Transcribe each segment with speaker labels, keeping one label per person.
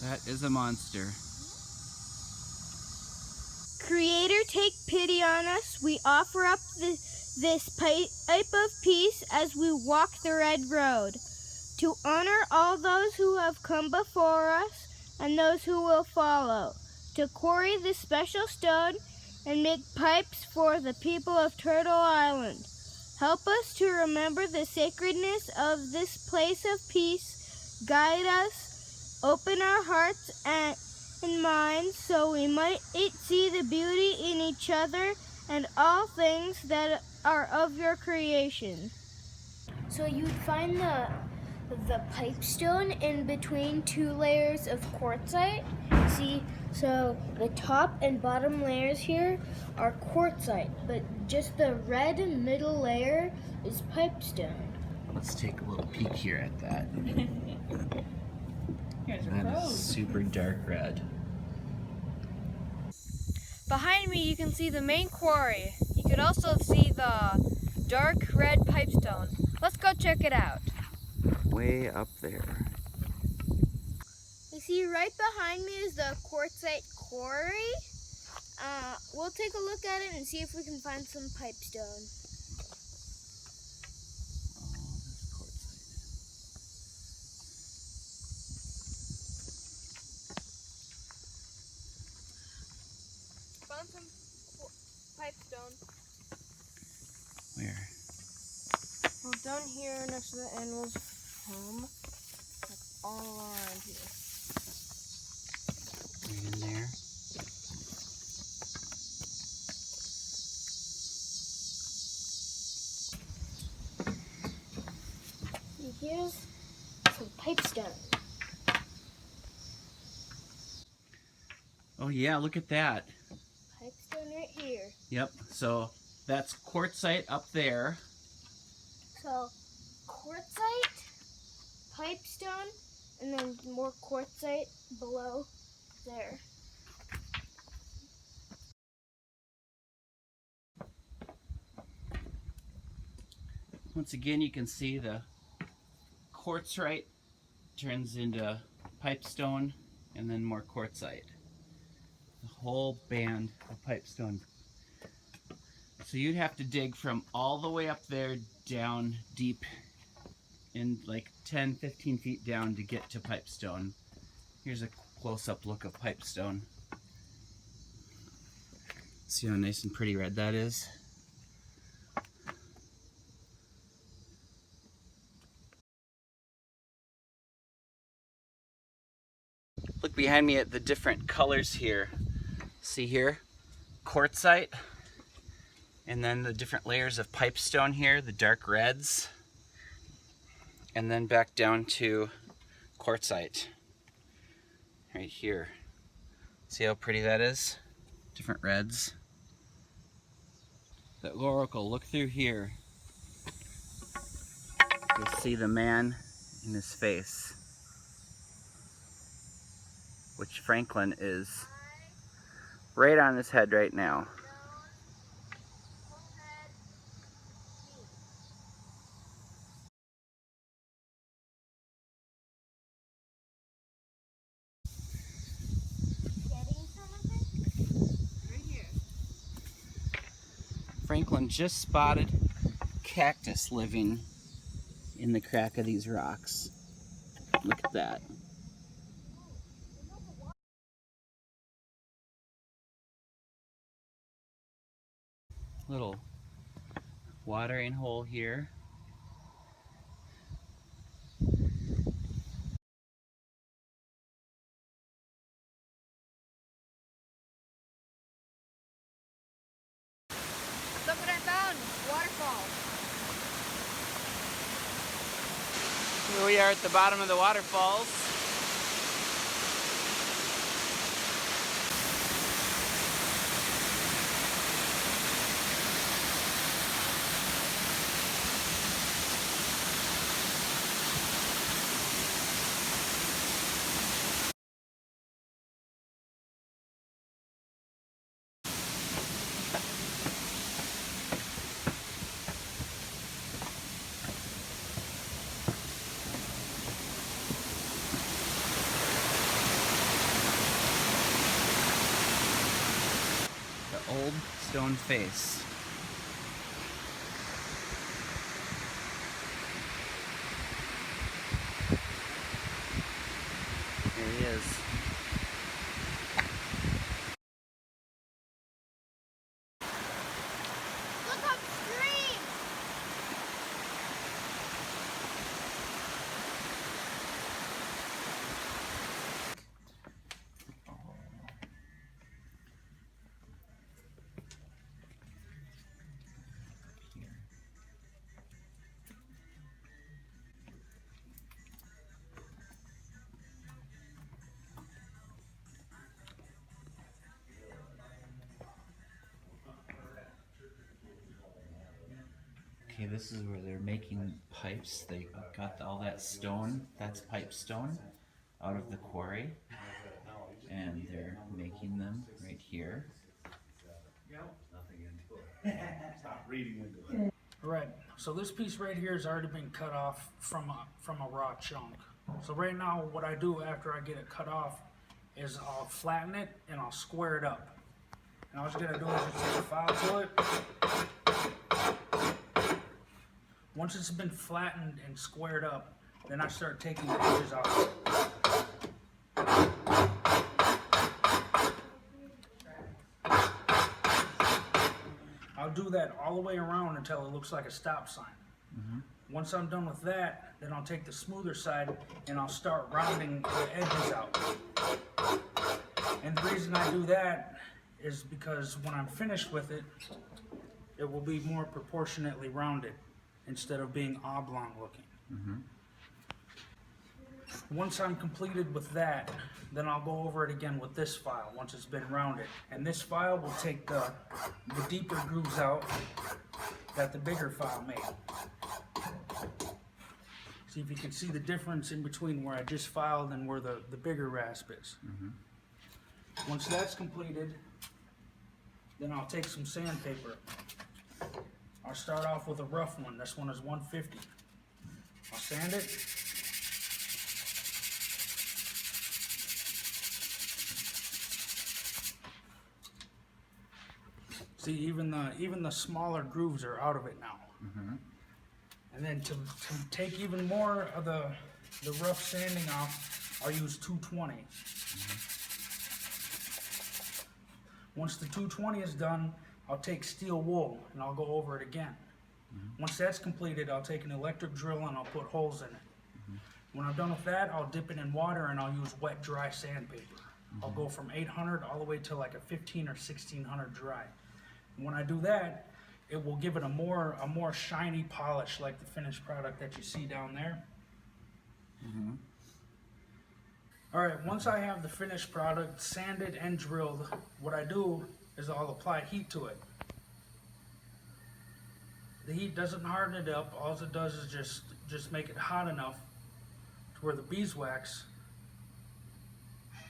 Speaker 1: That is a monster.
Speaker 2: Creator, take pity on us. We offer up this pipe of peace as we walk the red road, to honor all those who have come before us and those who will follow, to quarry this special stone and make pipes for the people of Turtle Island. Help us to remember the sacredness of this place of peace. Guide us, open our hearts and minds so we might see the beauty in each other and all things that are of your creation. So you'd find the pipestone in between two layers of quartzite. See, so the top and bottom layers here are quartzite, but just the red middle layer is pipestone.
Speaker 1: Let's take a little peek here at that. That is super dark red.
Speaker 3: Behind me you can see the main quarry. You can also see the dark red pipestone. Let's go check it out.
Speaker 1: Way up there.
Speaker 2: You see right behind me is the quartzite quarry. We'll take a look at it and see if we can find some pipestone.
Speaker 3: Found some pipestone.
Speaker 1: Where?
Speaker 3: Well, down here next to the animal's home. Like all around here.
Speaker 1: Right in there.
Speaker 2: And here's some pipestone.
Speaker 1: Oh yeah, look at that.
Speaker 2: Pipestone right here.
Speaker 1: Yep, so that's quartzite up there.
Speaker 2: So quartzite, pipestone, and then more quartzite below there.
Speaker 1: Once again, you can see the quartzite turns into pipestone and then more quartzite. The whole band of pipestone. So you'd have to dig from all the way up there down deep in like 10, 15 feet down to get to pipestone. Here's a close-up look of pipestone. See how nice and pretty red that is? Look behind me at the different colors here. See here? Quartzite. And then the different layers of pipestone here, the dark reds. And then back down to quartzite. Right here. See how pretty that is? Different reds. That oracle, look through here. You'll see the man in his face, which Franklin is right on his head right now. Franklin just spotted cactus living in the crack of these rocks. Look at that. Little watering hole here.
Speaker 3: Look what I found! Waterfall.
Speaker 1: Here we are at the bottom of the waterfalls. old stone face. There he is.
Speaker 2: Look upstream!
Speaker 1: Okay, this is where they're making pipes. They got all that stone, that's pipestone, out of the quarry. And they're making them right here.
Speaker 4: Right, so this piece right here has already been cut off from a raw chunk. So right now what I do after I get it cut off is I'll flatten it and I'll square it up. And all you're gonna do is just take a file to it. Once it's been flattened and squared up, then I start taking the edges off. I'll do that all the way around until it looks like a stop sign. Once I'm done with that, then I'll take the smoother side and I'll start rounding the edges out. And the reason I do that is because when I'm finished with it, it will be more proportionately rounded instead of being oblong looking. Once I'm completed with that, then I'll go over it again with this file once it's been rounded. And this file will take the deeper grooves out that the bigger file made. See if you can see the difference in between where I just filed and where the bigger rasp is. Once that's completed, then I'll take some sandpaper. I'll start off with a rough one. This one is 150. I'll sand it. See, even the smaller grooves are out of it now. And then to take even more of the rough sanding off, I'll use 220. Once the 220 is done, I'll take steel wool and I'll go over it again. Once that's completed, I'll take an electric drill and I'll put holes in it. When I'm done with that, I'll dip it in water and I'll use wet, dry sandpaper. I'll go from 800 all the way to like a 15 or 1600 dry. And when I do that, it will give it a more shiny polish like the finished product that you see down there. All right, once I have the finished product sanded and drilled, what I do is I'll apply heat to it. The heat doesn't harden it up. All it does is just make it hot enough to where the beeswax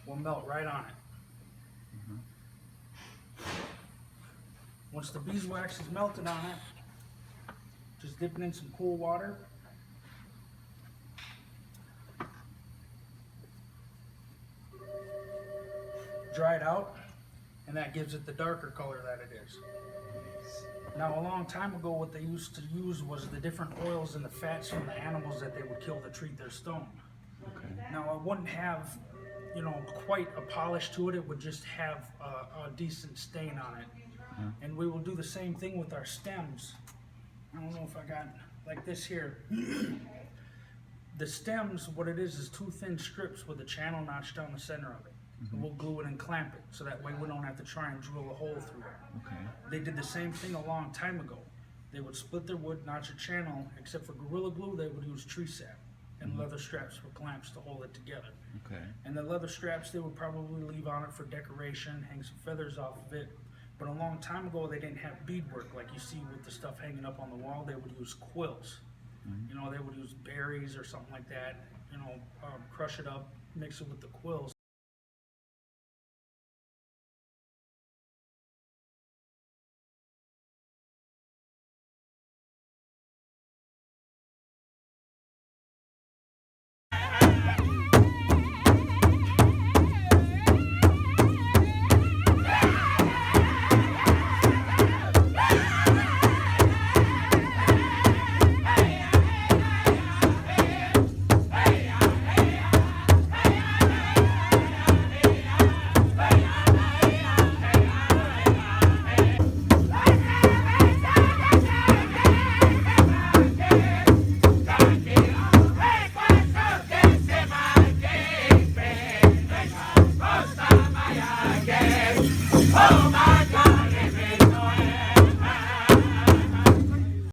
Speaker 4: will melt right on it. Once the beeswax is melted on it, just dip it in some cool water. Dry it out, and that gives it the darker color that it is. Now, a long time ago, what they used to use was the different oils and the fats from the animals that they would kill to treat their stone. Now, it wouldn't have, quite a polish to it. It would just have a decent stain on it. And we will do the same thing with our stems. I don't know if I got like this here. The stems, what it is two thin strips with a channel notched down the center of it. And we'll glue it and clamp it, so that way we don't have to try and drill a hole through it. They did the same thing a long time ago. They would split their wood, notch a channel, except for Gorilla Glue, they would use tree sap and leather straps for clamps to hold it together. And the leather straps they would probably leave on it for decoration, hang some feathers off of it. But a long time ago, they didn't have beadwork like you see with the stuff hanging up on the wall. They would use quills. They would use berries or something like that. Crush it up, mix it with the quills.